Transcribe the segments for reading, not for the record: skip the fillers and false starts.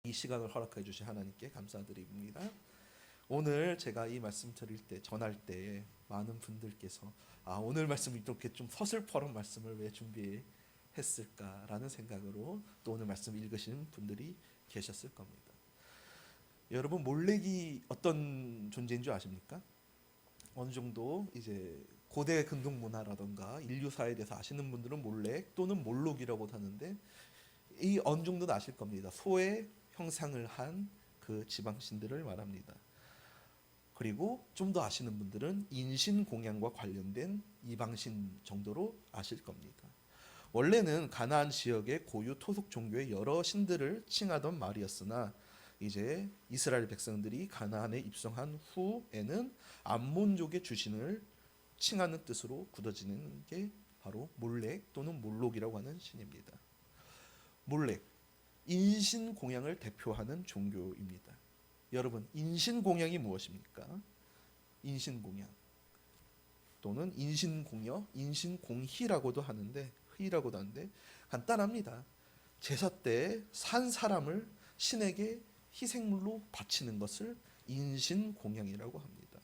이 시간을 허락해 주신 하나님께 감사드립니다. 오늘 제가 이 말씀 드릴 때 전할 때 많은 분들께서 오늘 말씀을 이렇게 좀 서슬퍼런 말씀을 왜 준비했을까라는 생각으로 또 오늘 말씀 읽으시는 분들이 계셨을 겁니다. 여러분, 몰렉이 어떤 존재인 줄 아십니까? 어느 정도 이제 고대 근동 문화라던가 인류사에 대해서 아시는 분들은 몰렉 또는 몰록이라고 하는데, 이 어느 정도는 아실 겁니다. 소의 형상을 한 그 지방신들을 말합니다. 그리고 좀 더 아시는 분들은 인신공양과 관련된 이방신 정도로 아실 겁니다. 원래는 가나안 지역의 고유 토속 종교의 여러 신들을 칭하던 말이었으나, 이제 이스라엘 백성들이 가나안에 입성한 후에는 암몬족의 주신을 칭하는 뜻으로 굳어지는 게 바로 몰렉 또는 몰록이라고 하는 신입니다. 몰렉, 인신공양을 대표하는 종교입니다. 여러분, 인신공양이 무엇입니까? 인신공양 또는 인신공여, 인신공희라고도 하는데, 희라고도 하는데 간단합니다. 제사 때 산 사람을 신에게 희생물로 바치는 것을 인신공양이라고 합니다.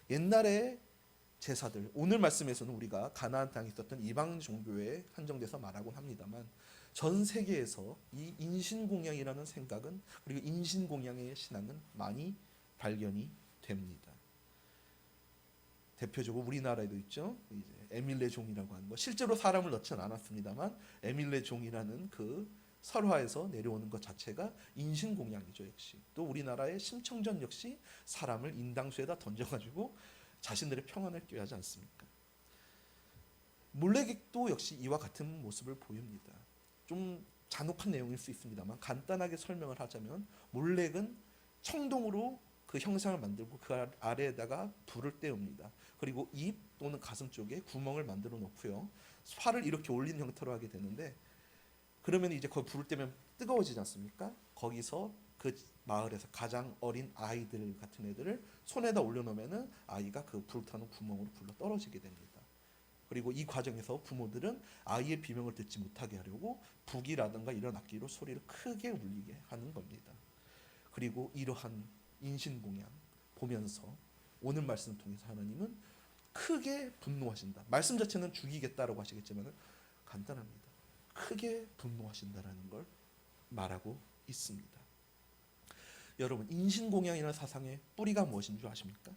옛날에 제사들, 오늘 말씀에서는 우리가 가나안 땅에 있었던 이방 종교에 한정돼서 말하곤 합니다만, 전 세계에서 이 인신공양이라는 생각은, 그리고 인신공양의 신앙은 많이 발견이 됩니다. 대표적으로 우리나라에도 있죠. 이제 에밀레 종이라고 하는 거, 실제로 사람을 넣지는 않았습니다만 에밀레 종이라는 그 설화에서 내려오는 것 자체가 인신공양이죠. 역시 또 우리나라의 심청전 역시 사람을 인당수에다 던져가지고 자신들의 평안을 꾀하지 않습니까? 몰렉도 역시 이와 같은 모습을 보입니다. 좀 잔혹한 내용일 수 있습니다만 간단하게 설명을 하자면, 몰렉은 청동으로 그 형상을 만들고 그 아래에다가 불을 떼웁니다. 그리고 입 또는 가슴 쪽에 구멍을 만들어 놓고요, 팔을 이렇게 올린 형태로 하게 되는데, 그러면 이제 거기 불을 떼면 뜨거워지지 않습니까? 거기서 그 마을에서 가장 어린 아이들 같은 애들을 손에다 올려놓으면은 아이가 그 불타는 구멍으로 굴러 떨어지게 됩니다. 그리고 이 과정에서 부모들은 아이의 비명을 듣지 못하게 하려고 북이라든가 이런 악기로 소리를 크게 울리게 하는 겁니다. 그리고 이러한 인신공양 보면서 오늘 말씀을 통해서 하나님은 크게 분노하신다. 말씀 자체는 죽이겠다라고 하시겠지만 간단합니다. 크게 분노하신다라는 걸 말하고 있습니다. 여러분, 인신공양이라는 사상의 뿌리가 무엇인 줄 아십니까?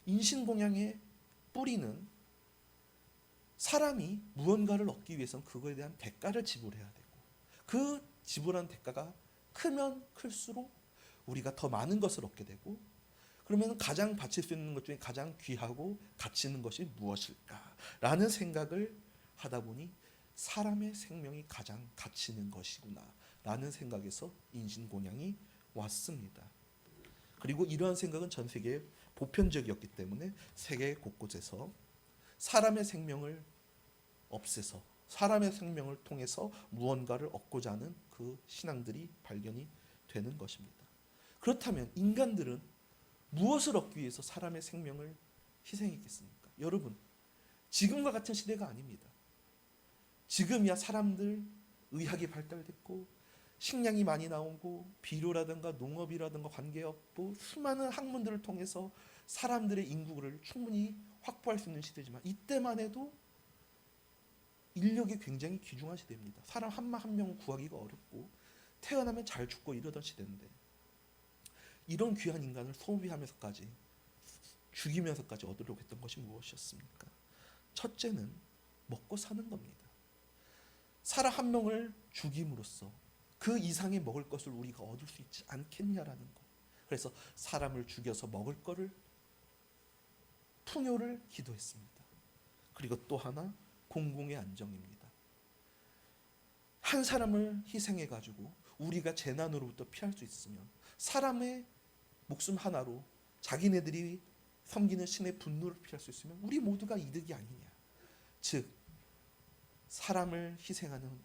인신공양의 뿌리는 사람이 무언가를 얻기 위해서는 그거에 대한 대가를 지불해야 되고, 그 지불한 대가가 크면 클수록 우리가 더 많은 것을 얻게 되고, 그러면 가장 바칠 수 있는 것 중에 가장 귀하고 가치 있는 것이 무엇일까라는 생각을 하다 보니 사람의 생명이 가장 가치 있는 것이구나 라는 생각에서 인신공양이 왔습니다. 그리고 이러한 생각은 전 세계에 보편적이었기 때문에 세계 곳곳에서 사람의 생명을 없애서 사람의 생명을 통해서 무언가를 얻고자 하는 그 신앙들이 발견이 되는 것입니다. 그렇다면 인간들은 무엇을 얻기 위해서 사람의 생명을 희생했겠습니까? 여러분, 지금과 같은 시대가 아닙니다. 지금이야 사람들 의학이 발달됐고 식량이 많이 나오고 비료라든가 농업이라든가 관계없고 수많은 학문들을 통해서 사람들의 인구를 충분히 확보할 수 있는 시대지만, 이때만 해도 인력이 굉장히 귀중한 시대입니다. 사람 한 명 구하기가 어렵고 태어나면 잘 죽고 이러던 시대인데, 이런 귀한 인간을 소비하면서까지 죽이면서까지 얻으려고 했던 것이 무엇이었습니까? 첫째는 먹고 사는 겁니다. 사람 한 명을 죽임으로써 그 이상의 먹을 것을 우리가 얻을 수 있지 않겠냐라는 것. 그래서 사람을 죽여서 먹을 거를 풍요를 기도했습니다. 그리고 또 하나, 공공의 안정입니다. 한 사람을 희생해 가지고 우리가 재난으로부터 피할 수 있으면, 사람의 목숨 하나로 자기네들이 섬기는 신의 분노를 피할 수 있으면 우리 모두가 이득이 아니냐. 즉 사람을 희생하는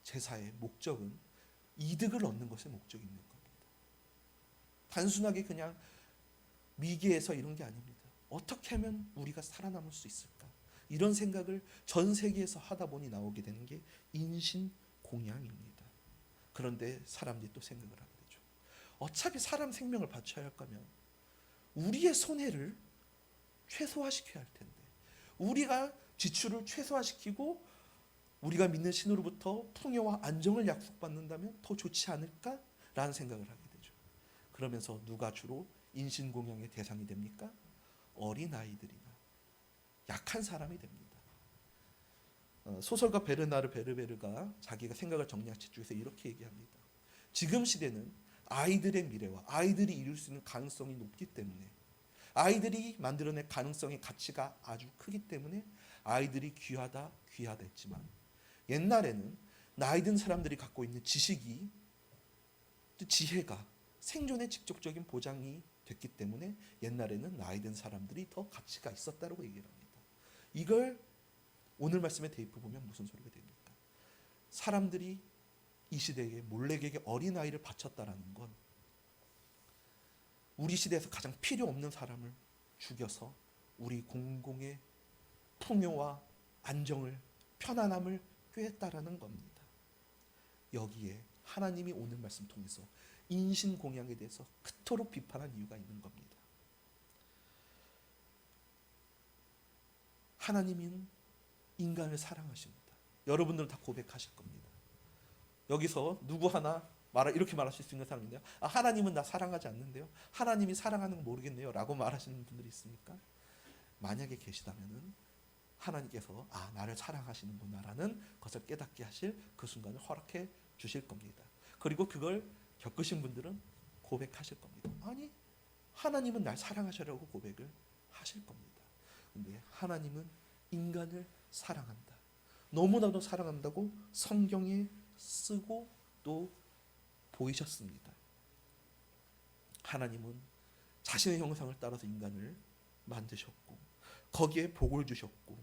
제사의 목적은 이득을 얻는 것에 목적이 있는 겁니다. 단순하게 그냥 미개해서 이런 게 아닙니다. 어떻게 하면 우리가 살아남을 수 있을까? 이런 생각을 전 세계에서 하다 보니 나오게 되는 게 인신공양입니다. 그런데 사람들이 또 생각을 하게 되죠. 어차피 사람 생명을 바쳐야 할 거면 우리의 손해를 최소화시켜야 할 텐데, 우리가 지출을 최소화시키고 우리가 믿는 신으로부터 풍요와 안정을 약속받는다면 더 좋지 않을까라는 생각을 하게 되죠. 그러면서 누가 주로 인신공양의 대상이 됩니까? 어린아이들이나 약한 사람이 됩니다. 소설가 베르나르 베르베르가 자기가 생각을 정리한 책 중에서 이렇게 얘기합니다. 지금 시대는 아이들의 미래와 아이들이 이룰 수 있는 가능성이 높기 때문에, 아이들이 만들어낼 가능성의 가치가 아주 크기 때문에 아이들이 귀하다 했지만, 옛날에는 나이 든 사람들이 갖고 있는 지식이, 지혜가 생존의 직접적인 보장이 됐기 때문에 옛날에는 나이 든 사람들이 더 가치가 있었다고 얘기를 합니다. 이걸 오늘 말씀에 대입해 보면 무슨 소리가 됩니까? 사람들이 이 시대에 몰래에게 어린아이를 바쳤다라는 건 우리 시대에서 가장 필요 없는 사람을 죽여서 우리 공공의 풍요와 안정을, 편안함을 꾀했다라는 겁니다. 여기에 하나님이 오늘 말씀 통해서 인신공양에 대해서 그토록 비판한 이유가 있는 겁니다. 하나님은 인간을 사랑하십니다. 여러분들은 다 고백하실 겁니다. 여기서 누구 하나 이렇게 말하실 수 있는 사람인데요. 하나님은 나 사랑하지 않는데요. 하나님이 사랑하는 거 모르겠네요. 라고 말하시는 분들이 있습니까? 만약에 계시다면은 하나님께서 나를 사랑하시는구나 라는 것을 깨닫게 하실 그 순간을 허락해 주실 겁니다. 그리고 그걸 겪으신 분들은 고백하실 겁니다. 아니, 하나님은 날 사랑하시라고 고백을 하실 겁니다. 근데 하나님은 인간을 사랑한다, 너무나도 사랑한다고 성경에 쓰고 또 보이셨습니다. 하나님은 자신의 형상을 따라서 인간을 만드셨고 거기에 복을 주셨고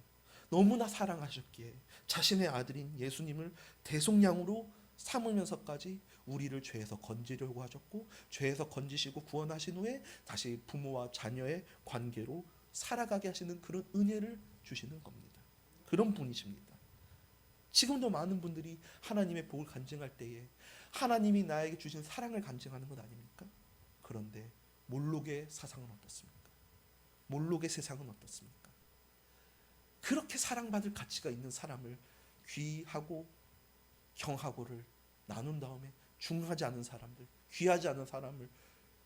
너무나 사랑하셨기에 자신의 아들인 예수님을 대속량으로 삼으면서까지 우리를 죄에서 건지려고 하셨고, 죄에서 건지시고 구원하신 후에 다시 부모와 자녀의 관계로 살아가게 하시는 그런 은혜를 주시는 겁니다. 그런 분이십니다. 지금도 많은 분들이 하나님의 복을 간증할 때에 하나님이 나에게 주신 사랑을 간증하는 것 아닙니까? 그런데 몰록의 사상은 어떻습니까? 몰록의 세상은 어떻습니까? 그렇게 사랑받을 가치가 있는 사람을 귀하고 경하고를 나눈 다음에 중하지 않은 사람들, 귀하지 않은 사람을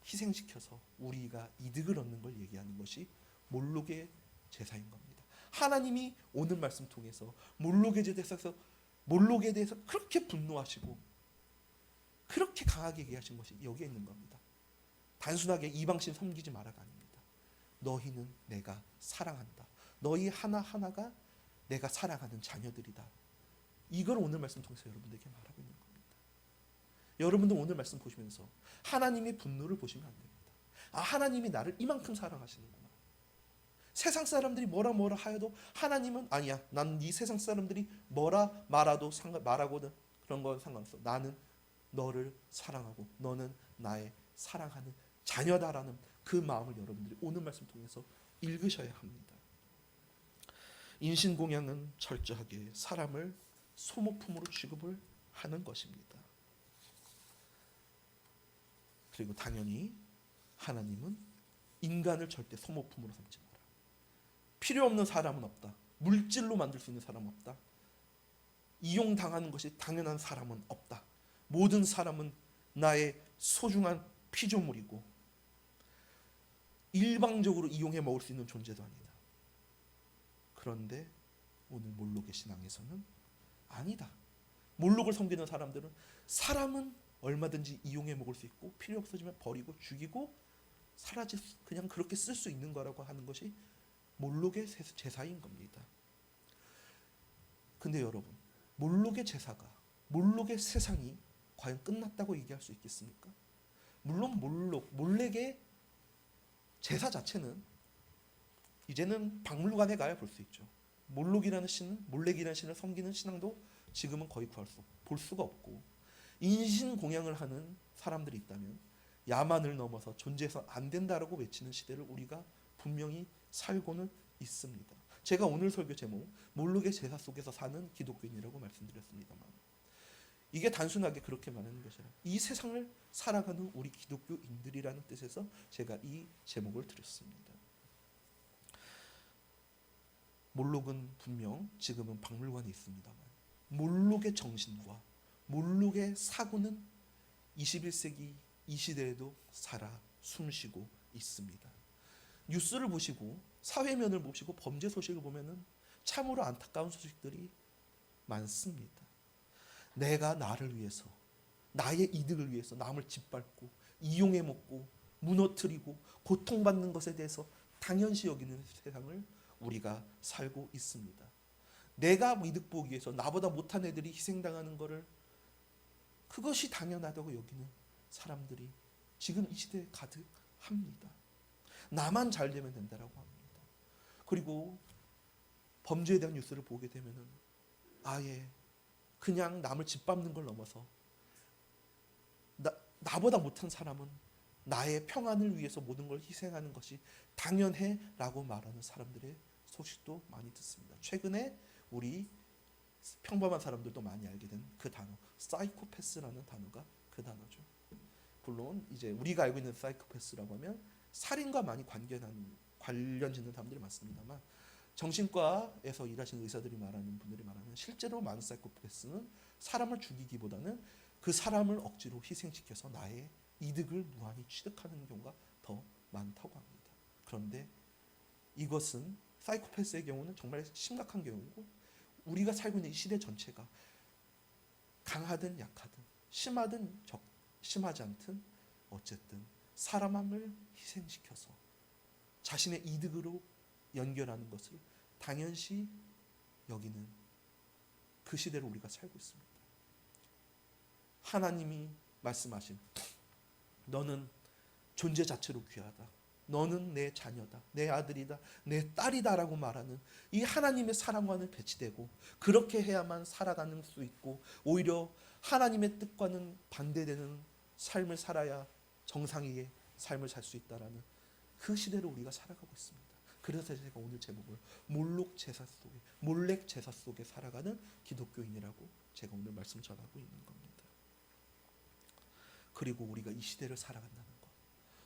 희생시켜서 우리가 이득을 얻는 걸 얘기하는 것이 몰록의 제사인 겁니다. 하나님이 오늘 말씀 통해서 몰록에 대해서 그렇게 분노하시고 그렇게 강하게 얘기하신 것이 여기에 있는 겁니다. 단순하게 이방신 섬기지 마라가 아닙니다. 너희는 내가 사랑한다. 너희 하나하나가 내가 사랑하는 자녀들이다. 이걸 오늘 말씀 통해서 여러분들에게 말하고 있는 겁니다. 여러분도 오늘 말씀 보시면서 하나님의 분노를 보시면 안 됩니다. 하나님이 나를 이만큼 사랑하시는구나. 세상 사람들이 뭐라 하여도 하나님은 아니야. 난 이 세상 사람들이 뭐라 말하고는 그런 건 상관없어. 나는 너를 사랑하고 너는 나의 사랑하는 자녀다라는 그 마음을 여러분들이 오늘 말씀 통해서 읽으셔야 합니다. 인신공양은 철저하게 사람을 소모품으로 취급을 하는 것입니다. 그리고 당연히 하나님은 인간을 절대 소모품으로 삼지 마라. 필요 없는 사람은 없다. 물질로 만들 수 있는 사람은 없다. 이용당하는 것이 당연한 사람은 없다. 모든 사람은 나의 소중한 피조물이고 일방적으로 이용해 먹을 수 있는 존재도 아니다. 그런데 오늘 몰록의 신앙에서는 아니다. 몰록을 섬기는 사람들은 사람은 얼마든지 이용해 먹을 수 있고 필요 없어지면 버리고 죽이고 그냥 그렇게 쓸 수 있는 거라고 하는 것이 몰록의 제사인 겁니다. 근데 여러분, 몰록의 제사가, 몰록의 세상이 과연 끝났다고 얘기할 수 있겠습니까? 물론 몰록의 제사 자체는 이제는 박물관에 가야 볼 수 있죠. 몰록이라는 신을 섬기는 신앙도 지금은 거의 볼 수가 없고, 인신공양을 하는 사람들이 있다면 야만을 넘어서 존재해서 안 된다라고 외치는 시대를 우리가 분명히 살고는 있습니다. 제가 오늘 설교 제목 몰록의 제사 속에서 사는 기독교인이라고 말씀드렸습니다만, 이게 단순하게 그렇게 말하는 것이 아니라 이 세상을 살아가는 우리 기독교인들이라는 뜻에서 제가 이 제목을 드렸습니다. 몰록은 분명 지금은 박물관에 있습니다만 몰록의 정신과 몰록의 사고는 21세기 이 시대에도 살아 숨쉬고 있습니다. 뉴스를 보시고 사회면을 보시고 범죄 소식을 보면은 참으로 안타까운 소식들이 많습니다. 내가 나를 위해서, 나의 이득을 위해서 남을 짓밟고 이용해 먹고 무너뜨리고 고통받는 것에 대해서 당연시 여기는 세상을 우리가 살고 있습니다. 내가 이득 보기 위해서 나보다 못한 애들이 희생당하는 것을 그것이 당연하다고 여기는 사람들이 지금 이 시대에 가득합니다. 나만 잘 되면 된다라고 합니다. 그리고 범죄에 대한 뉴스를 보게 되면은 아예 그냥 남을 짓밟는 걸 넘어서 나보다 못한 사람은 나의 평안을 위해서 모든 걸 희생하는 것이 당연해라고 말하는 사람들의 소식도 많이 듣습니다. 최근에 우리 평범한 사람들도 많이 알게 된 그 단어, 사이코패스라는 단어가 그 단어죠. 물론 이제 우리가 알고 있는 사이코패스라고 하면 살인과 많이 관련 짓는 사람들이 많습니다만 정신과에서 일하시는 의사들이 말하는 분들이 말하는 실제로 많은 사이코패스는 사람을 죽이기보다는 그 사람을 억지로 희생시켜서 나의 이득을 무한히 취득하는 경우가 더 많다고 합니다. 그런데 이것은 사이코패스의 경우는 정말 심각한 경우고 우리가 살고 있는 이 시대 전체가 강하든 약하든 심하든 심하지 않든 어쨌든 사람을 희생시켜서 자신의 이득으로 연결하는 것을 당연시 여기는 그 시대로 우리가 살고 있습니다. 하나님이 말씀하신 너는 존재 자체로 귀하다. 너는 내 자녀다. 내 아들이다. 내 딸이다라고 말하는 이 하나님의 사랑과는 배치되고 그렇게 해야만 살아가는 수 있고 오히려 하나님의 뜻과는 반대되는 삶을 살아야 정상의 삶을 살 수 있다라는 그 시대를 우리가 살아가고 있습니다. 그래서 제가 오늘 제목을 몰록 몰렉 제사 속에 살아가는 기독교인이라고 제가 오늘 말씀 전하고 있는 겁니다. 그리고 우리가 이 시대를 살아간다는 것,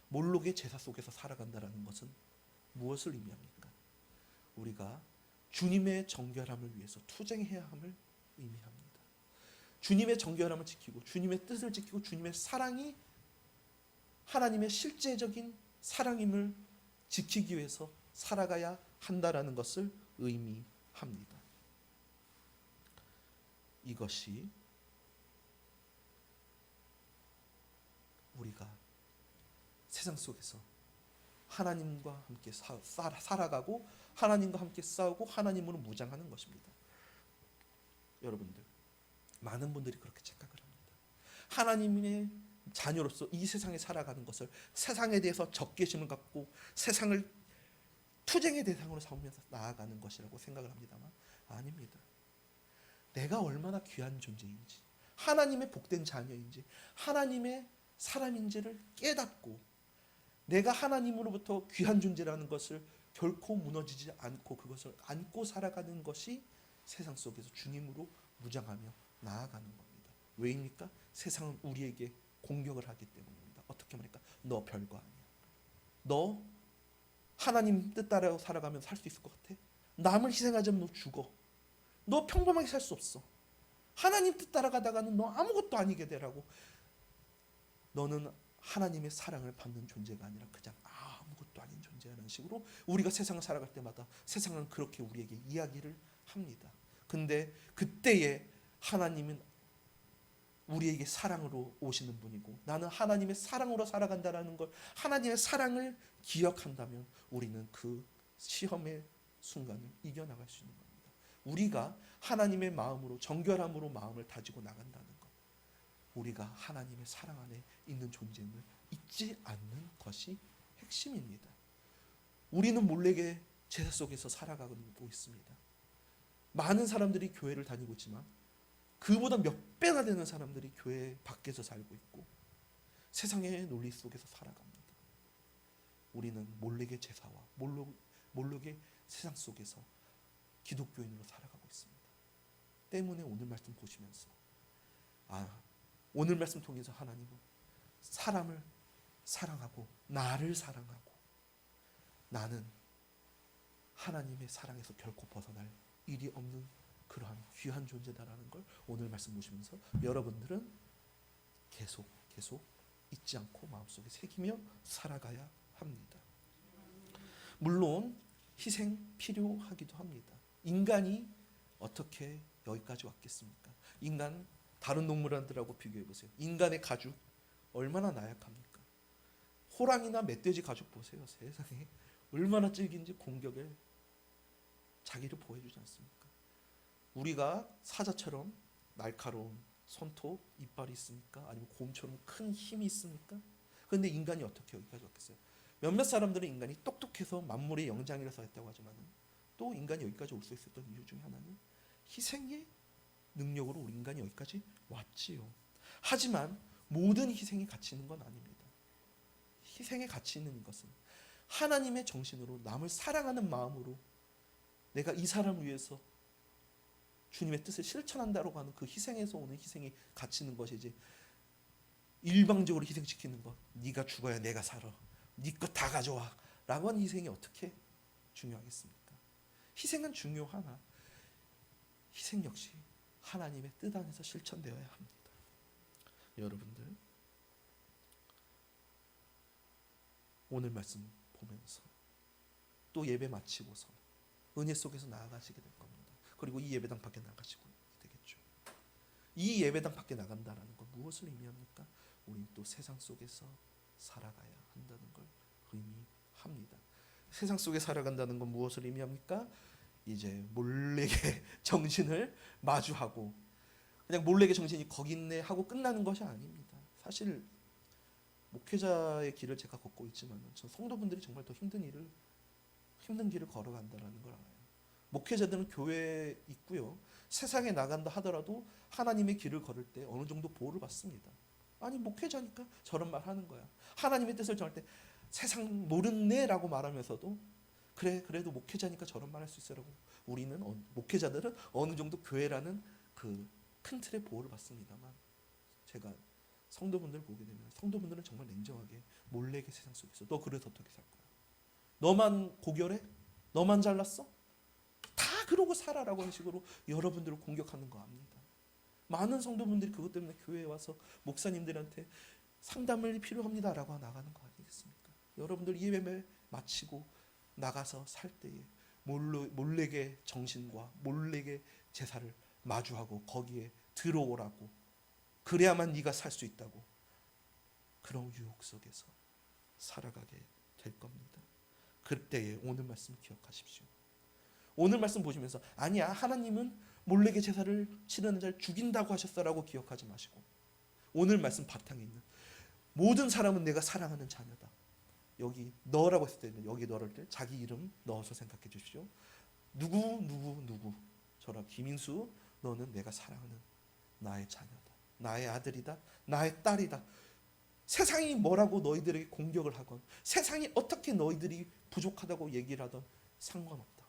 몰록의 제사 속에서 살아간다는 것은 무엇을 의미합니까? 우리가 주님의 정결함을 위해서 투쟁해야 함을 의미합니다. 주님의 정결함을 지키고 주님의 뜻을 지키고 주님의 사랑이 하나님의 실제적인 사랑임을 지키기 위해서 살아가야 한다라는 것을 의미합니다. 이것이 우리가 세상 속에서 하나님과 함께 살아가고 하나님과 함께 싸우고 하나님으로 무장하는 것입니다. 여러분들, 많은 분들이 그렇게 착각을 합니다. 하나님의 자녀로서 이 세상에 살아가는 것을 세상에 대해서 적개심을 갖고 세상을 투쟁의 대상으로 삼으면서 나아가는 것이라고 생각을 합니다만 아닙니다. 내가 얼마나 귀한 존재인지 하나님의 복된 자녀인지 하나님의 사람인지를 깨닫고 내가 하나님으로부터 귀한 존재라는 것을 결코 무너지지 않고 그것을 안고 살아가는 것이 세상 속에서 주님으로 무장하며 나아가는 겁니다. 왜입니까? 세상은 우리에게 공격을 하기 때문입니다. 어떻게 말할까? 너 별거 아니야. 너 하나님 뜻 따라 살아가면 살 수 있을 것 같아? 남을 희생하자면 너 죽어. 너 평범하게 살 수 없어. 하나님 뜻 따라가다가는 너 아무것도 아니게 되라고. 너는 하나님의 사랑을 받는 존재가 아니라 그냥 아무것도 아닌 존재라는 식으로 우리가 세상을 살아갈 때마다 세상은 그렇게 우리에게 이야기를 합니다. 근데 그때에 하나님은 우리에게 사랑으로 오시는 분이고 나는 하나님의 사랑으로 살아간다는 걸 하나님의 사랑을 기억한다면 우리는 그 시험의 순간을 이겨나갈 수 있는 겁니다. 우리가 하나님의 마음으로 정결함으로 마음을 다지고 나간다는 것, 우리가 하나님의 사랑 안에 있는 존재임을 잊지 않는 것이 핵심입니다. 우리는 몰래게 제사 속에서 살아가고 있습니다. 많은 사람들이 교회를 다니고 있지만 그보다 몇 배나 되는 사람들이 교회 밖에서 살고 있고 세상의 논리 속에서 살아갑니다. 우리는 몰래의 제사와 몰래의 세상 속에서 기독교인으로 살아가고 있습니다. 때문에 오늘 말씀 보시면서 오늘 말씀 통해서 하나님은 사람을 사랑하고 나를 사랑하고 나는 하나님의 사랑에서 결코 벗어날 일이 없는 그러한 귀한 존재다라는 걸 오늘 말씀 보시면서 여러분들은 계속 잊지 않고 마음속에 새기며 살아가야 합니다. 물론 희생 필요하기도 합니다. 인간이 어떻게 여기까지 왔겠습니까? 인간 다른 동물들하고 비교해 보세요. 인간의 가죽 얼마나 나약합니까? 호랑이나 멧돼지 가죽 보세요. 세상에 얼마나 질긴지 공격에 자기를 보호해주지 않습니까? 우리가 사자처럼 날카로운 손톱, 이빨이 있습니까? 아니면 곰처럼 큰 힘이 있습니까? 그런데 인간이 어떻게 여기까지 왔겠어요? 몇몇 사람들은 인간이 똑똑해서 만물의 영장이라서 했다고 하지만 또 인간이 여기까지 올 수 있었던 이유 중에 하나는 희생의 능력으로 우리 인간이 여기까지 왔지요. 하지만 모든 희생이 가치 있는 건 아닙니다. 희생의 가치 있는 것은 하나님의 정신으로 남을 사랑하는 마음으로 내가 이 사람을 위해서 주님의 뜻을 실천한다고 하는 그 희생에서 오는 희생이 가치 있는 것이지 일방적으로 희생시키는 것, 네가 죽어야 내가 살아, 네 것 다 가져와 라고 하는 희생이 어떻게 중요하겠습니까? 희생은 중요하나 희생 역시 하나님의 뜻 안에서 실천되어야 합니다. 여러분들 오늘 말씀 보면서 또 예배 마치고서 은혜 속에서 나아가시게 될 겁니다. 그리고 이 예배당 밖에 나가시고 되겠죠. 이 예배당 밖에 나간다라는 건 무엇을 의미합니까? 우리는 또 세상 속에서 살아가야 한다는 걸 의미합니다. 세상 속에 살아간다는 건 무엇을 의미합니까? 이제 몰래게 정신을 마주하고 그냥 몰래게 정신이 거기 있네 하고 끝나는 것이 아닙니다. 사실 목회자의 길을 제가 걷고 있지만 저 성도분들이 정말 더 힘든 길을 걸어간다는 걸 알아요. 목회자들은 교회에 있고요. 세상에 나간다 하더라도 하나님의 길을 걸을 때 어느 정도 보호를 받습니다. 아니 목회자니까 저런 말 하는 거야. 하나님의 뜻을 정할 때 세상 모르네라고 말하면서도 그래도 목회자니까 저런 말 할 수 있어라고 우리는 목회자들은 어느 정도 교회라는 그 큰 틀의 보호를 받습니다만 제가 성도분들 보게 되면 성도분들은 정말 냉정하게 몰래게 세상 속에서 너 그래서 어떻게 살 거야? 너만 고결해? 너만 잘났어? 다 그러고 살아라고 하는 식으로 여러분들을 공격하는 거 압니다. 많은 성도분들이 그것 때문에 교회에 와서 목사님들한테 상담을 필요합니다라고 나가는 거 아니겠습니까? 여러분들 예배 마치고 나가서 살 때에 몰래게 정신과 몰래게 제사를 마주하고 거기에 들어오라고 그래야만 네가 살 수 있다고 그런 유혹 속에서 살아가게 될 겁니다. 그때에 오늘 말씀 기억하십시오. 오늘 말씀 보시면서 아니야 하나님은 몰래게 제사를 치르는 자를 죽인다고 하셨어라고 기억하지 마시고 오늘 말씀 바탕에 있는 모든 사람은 내가 사랑하는 자녀다. 여기 너라고 했을 때는 여기 너를 때 자기 이름 넣어서 생각해 주십시오. 누구 저라 김인수 너는 내가 사랑하는 나의 자녀다. 나의 아들이다. 나의 딸이다. 세상이 뭐라고 너희들에게 공격을 하건 세상이 어떻게 너희들이 부족하다고 얘기를 하던 상관없다.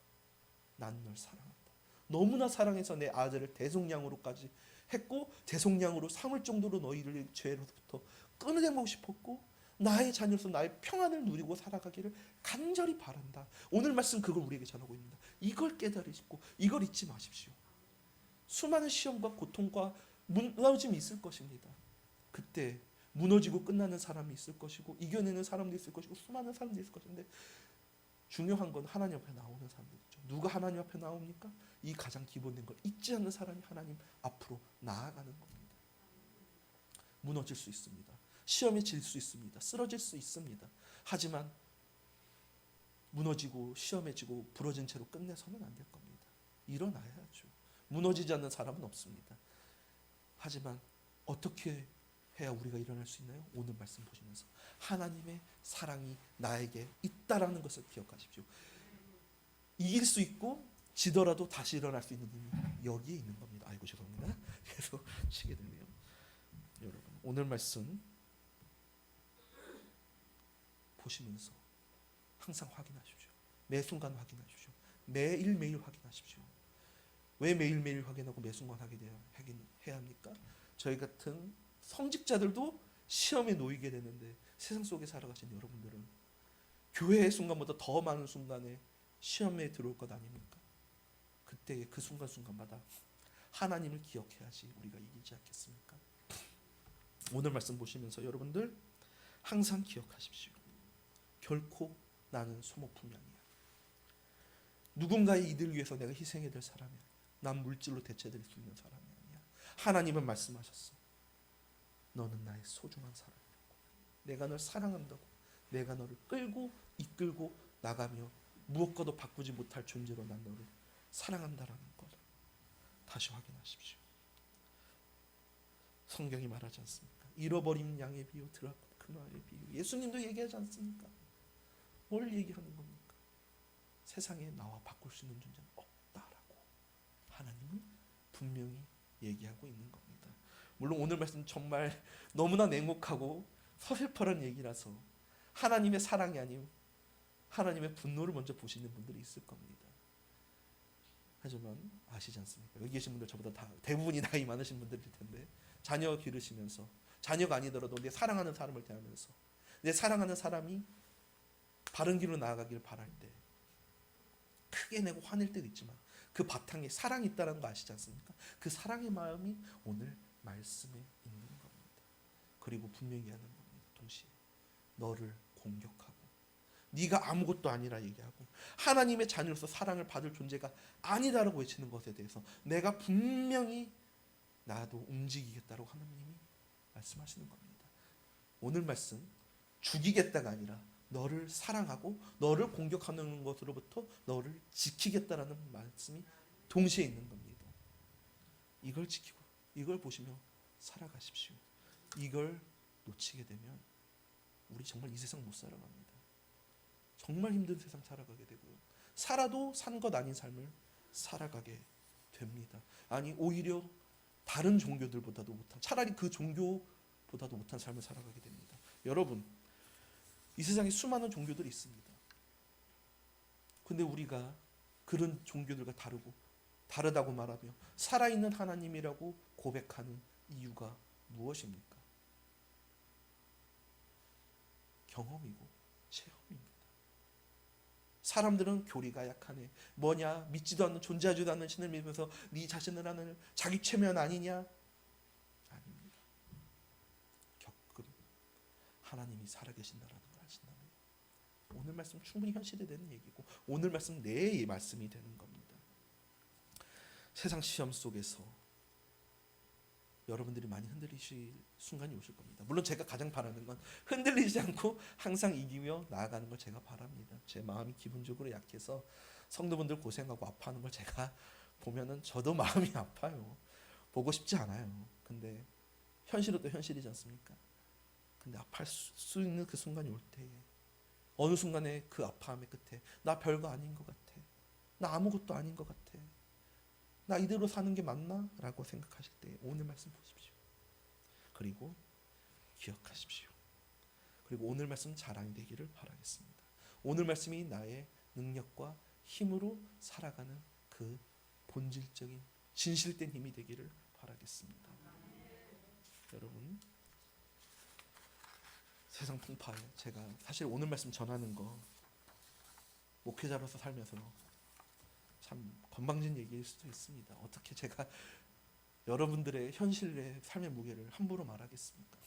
난 널 사랑한다. 너무나 사랑해서 내 아들을 대속량으로까지 했고 대속량으로 삼을 정도로 너희를 죄로부터 끊어내고 싶었고 나의 자녀로서 나의 평안을 누리고 살아가기를 간절히 바란다. 오늘 말씀 그걸 우리에게 전하고 있습니다. 이걸 깨달으시고 이걸 잊지 마십시오. 수많은 시험과 고통과 무너짐이 있을 것입니다. 그때 무너지고 끝나는 사람이 있을 것이고 이겨내는 사람도 있을 것이고 수많은 사람들이 있을 것인데 중요한 건 하나님 앞에 나오는 사람들이죠. 누가 하나님 앞에 나옵니까? 이 가장 기본된 걸 잊지 않는 사람이 하나님 앞으로 나아가는 겁니다. 무너질 수 있습니다. 시험에 질 수 있습니다. 쓰러질 수 있습니다. 하지만 무너지고 시험에 지고 부러진 채로 끝내서는 안 될 겁니다. 일어나야죠. 무너지지 않는 사람은 없습니다. 하지만 어떻게 해야 우리가 일어날 수 있나요? 오늘 말씀 보시면서 하나님의 사랑이 나에게 있다라는 것을 기억하십시오. 이길 수 있고 지더라도 다시 일어날 수 있는 힘이 여기에 있는 겁니다. 아이고 죄송합니다. 계속 치게 되네요. 여러분 오늘 말씀 보시면서 항상 확인하십시오. 매 순간 확인하십시오. 매일매일 확인하십시오. 왜 매일매일 확인하고 매 순간 해야 합니까? 저희 같은 성직자들도 시험에 놓이게 되는데 세상 속에 살아가신 여러분들은 교회의 순간보다 더 많은 순간에 시험에 들어올 것 아닙니까? 그때 그 순간순간마다 하나님을 기억해야지 우리가 이기지 않겠습니까? 오늘 말씀 보시면서 여러분들 항상 기억하십시오. 결코 나는 소모품이 아니야. 누군가의 이득을 위해서 내가 희생해야 될 사람이 아니야. 난 물질로 대체될 수 있는 사람이 아니야. 하나님은 말씀하셨어. 너는 나의 소중한 사람이라고. 내가 널 사랑한다고. 내가 너를 끌고 이끌고 나가며 무엇과도 바꾸지 못할 존재로 난 너를 사랑한다라는 것. 다시 확인하십시오. 성경이 말하지 않습니까? 잃어버린 양의 비유, 드라곤 그노아의 비유. 예수님도 얘기하지 않습니까? 뭘 얘기하는 겁니까? 세상에 나와 바꿀 수 있는 존재는 없다라고 하나님은 분명히 얘기하고 있는 겁니다. 물론 오늘 말씀 정말 너무나 냉혹하고 서슬퍼런 얘기라서 하나님의 사랑이 아닌 하나님의 분노를 먼저 보시는 분들이 있을 겁니다. 하지만 아시지 않습니까? 여기 계신 분들 저보다 다 대부분이 나이 많으신 분들일 텐데 자녀 기르시면서 자녀가 아니더라도 내 사랑하는 사람을 대하면서 내 사랑하는 사람이 바른 길로 나아가길 바랄 때 크게 내고 화낼 때도 있지만 그 바탕에 사랑이 있다는 거 아시지 않습니까? 그 사랑의 마음이 오늘 말씀에 있는 겁니다. 그리고 분명히 하는 겁니다. 동시에 너를 공격하고 네가 아무것도 아니라 얘기하고 하나님의 자녀로서 사랑을 받을 존재가 아니다라고 외치는 것에 대해서 내가 분명히 나도 움직이겠다라고 하나님이 말씀하시는 겁니다. 오늘 말씀 죽이겠다가 아니라 너를 사랑하고 너를 공격하는 것으로부터 너를 지키겠다라는 말씀이 동시에 있는 겁니다. 이걸 지키고 이걸 보시며 살아가십시오. 이걸 놓치게 되면 우리 정말 이 세상 못 살아갑니다. 정말 힘든 세상 살아가게 되고요. 살아도 산 것 아닌 삶을 살아가게 됩니다. 아니 오히려 다른 종교들보다도 못한 차라리 그 종교보다도 못한 삶을 살아가게 됩니다. 여러분 이 세상에 수많은 종교들이 있습니다. 근데 우리가 그런 종교들과 다르다고 말하며 살아있는 하나님이라고 고백하는 이유가 무엇입니까? 경험이고 체험입니다. 사람들은 교리가 약하네. 뭐냐? 믿지도 않는 존재하지도 않는 신을 믿으면서 네 자신을 하는 자기 최면 아니냐? 아닙니다. 겪음 하나님이 살아계신다라는 걸 아신다면 오늘 말씀 충분히 현실이 되는 얘기고 오늘 말씀 내 말씀이 되는 겁니다. 세상 시험 속에서 여러분들이 많이 흔들리실 순간이 오실 겁니다. 물론 제가 가장 바라는 건 흔들리지 않고 항상 이기며 나아가는 걸 제가 바랍니다. 제 마음이 기본적으로 약해서 성도분들 고생하고 아파하는 걸 제가 보면은 저도 마음이 아파요. 보고 싶지 않아요. 근데 현실은 또 현실이지 않습니까? 근데 아파할 수 있는 그 순간이 올 때에 어느 순간에 그 아파함의 끝에 나 별거 아닌 것 같아. 나 아무것도 아닌 것 같아. 나 이대로 사는 게 맞나? 라고 생각하실 때 오늘 말씀 보십시오. 그리고 기억하십시오. 그리고 오늘 말씀 자랑이 되기를 바라겠습니다. 오늘 말씀이 나의 능력과 힘으로 살아가는 그 본질적인 진실된 힘이 되기를 바라겠습니다. 여러분 세상 풍파에 제가 사실 오늘 말씀 전하는 거 목회자로서 살면서 참 건방진 얘기일 수도 있습니다. 어떻게 제가 여러분들의 현실의 삶의 무게를 함부로 말하겠습니까?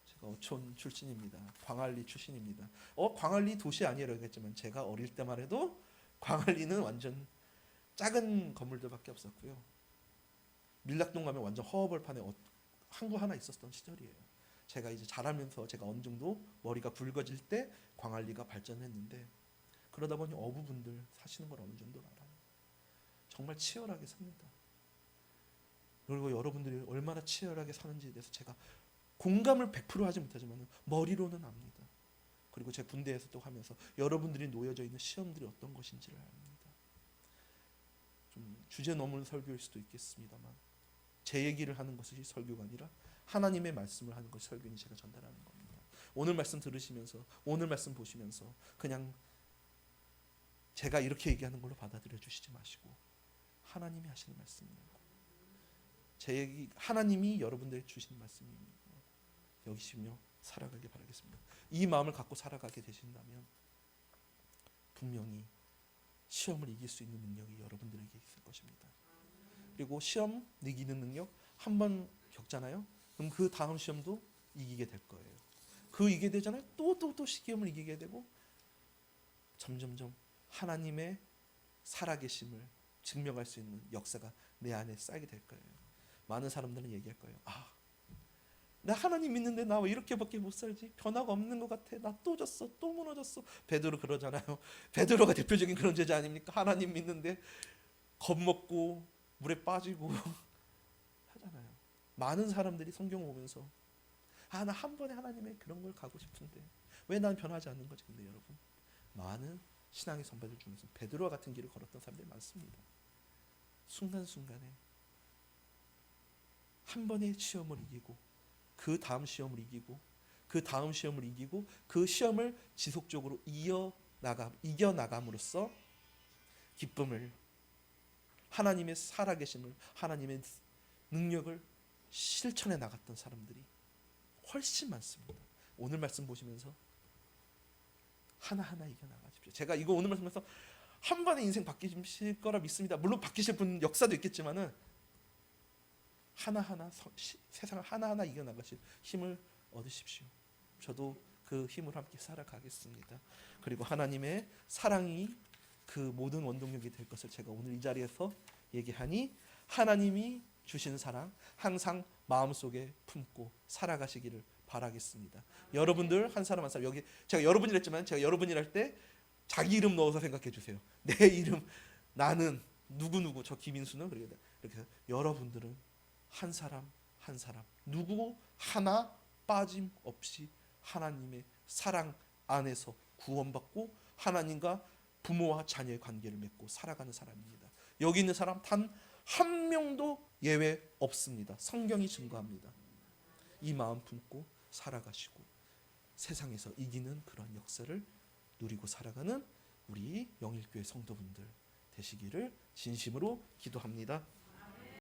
제가 어촌 출신입니다. 광안리 출신입니다. 광안리 도시 아니라고 했지만 제가 어릴 때만 해도 광안리는 완전 작은 건물들밖에 없었고요. 밀락동 가면 완전 허허벌판에 항구 하나 있었던 시절이에요. 제가 이제 자라면서 제가 어느 정도 머리가 굵어질 때 광안리가 발전했는데 그러다 보니 어부분들 사시는 걸 어느 정도 알아요. 정말 치열하게 삽니다. 그리고 여러분들이 얼마나 치열하게 사는지에 대해서 제가 공감을 100% 하지 못하지만 머리로는 압니다. 그리고 제 군대에서 또 하면서 여러분들이 놓여져 있는 시험들이 어떤 것인지를 압니다. 좀 주제 넘은 설교일 수도 있겠습니다만 제 얘기를 하는 것이 설교가 아니라 하나님의 말씀을 하는 것이 설교니 제가 전달하는 겁니다. 오늘 말씀 들으시면서 오늘 말씀 보시면서 그냥 제가 이렇게 얘기하는 걸로 받아들여 주시지 마시고 하나님이 하시는 말씀이라고 하나님이 여러분들에게 주신 말씀입니다. 여기시며 살아가길 바라겠습니다. 이 마음을 갖고 살아가게 되신다면 분명히 시험을 이길 수 있는 능력이 여러분들에게 있을 것입니다. 그리고 시험 이기는 능력 한 번 겪잖아요. 그럼 그 다음 시험도 이기게 될 거예요. 그 이기게 되잖아요. 또 시험을 이기게 되고 점점점 하나님의 살아계심을 증명할 수 있는 역사가 내 안에 쌓이게 될 거예요. 많은 사람들은 얘기할 거예요. 나 하나님 믿는데 나 왜 이렇게밖에 못 살지? 변화가 없는 것 같아. 나 또 졌어. 또 무너졌어. 베드로 그러잖아요. 베드로가 대표적인 그런 제자 아닙니까? 하나님 믿는데 겁먹고 물에 빠지고 하잖아요. 많은 사람들이 성경을 보면서 나 한 번에 하나님의 그런 걸 가고 싶은데 왜 난 변하지 않는 거지? 근데 여러분, 많은 신앙의 선배들 중에서 베드로와 같은 길을 걸었던 사람들이 많습니다. 순간순간에 한 번의 시험을 이기고 그 다음 시험을 이기고 그 다음 시험을 이기고 그 시험을 지속적으로 이겨나감으로써 기쁨을, 하나님의 살아계심을, 하나님의 능력을 실천해 나갔던 사람들이 훨씬 많습니다. 오늘 말씀 보시면서 하나하나 이겨나가십시오. 제가 이거 오늘 말씀에서 한 번에 인생 바뀌실 거라 믿습니다. 물론 바뀌실 분 역사도 있겠지만은 하나하나 세상을 하나하나 이겨나가실 힘을 얻으십시오. 저도 그 힘을 함께 살아가겠습니다. 그리고 하나님의 사랑이 그 모든 원동력이 될 것을 제가 오늘 이 자리에서 얘기하니 하나님이 주신 사랑 항상 마음속에 품고 살아가시기를 바라겠습니다. 여러분들 한 사람 한 사람, 여기 제가 여러분이랬지만 제가 여러분이랄 때 자기 이름 넣어서 생각해 주세요. 내 이름, 나는 누구누구, 저 김인수는, 이렇게 여러분들은 한 사람 한 사람 누구 하나 빠짐없이 하나님의 사랑 안에서 구원받고 하나님과 부모와 자녀의 관계를 맺고 살아가는 사람입니다. 여기 있는 사람 단 한 명도 예외 없습니다. 성경이 증거합니다. 이 마음 품고 살아가시고 세상에서 이기는 그런 역사를 누리고 살아가는 우리 영일교회 성도분들 되시기를 진심으로 기도합니다.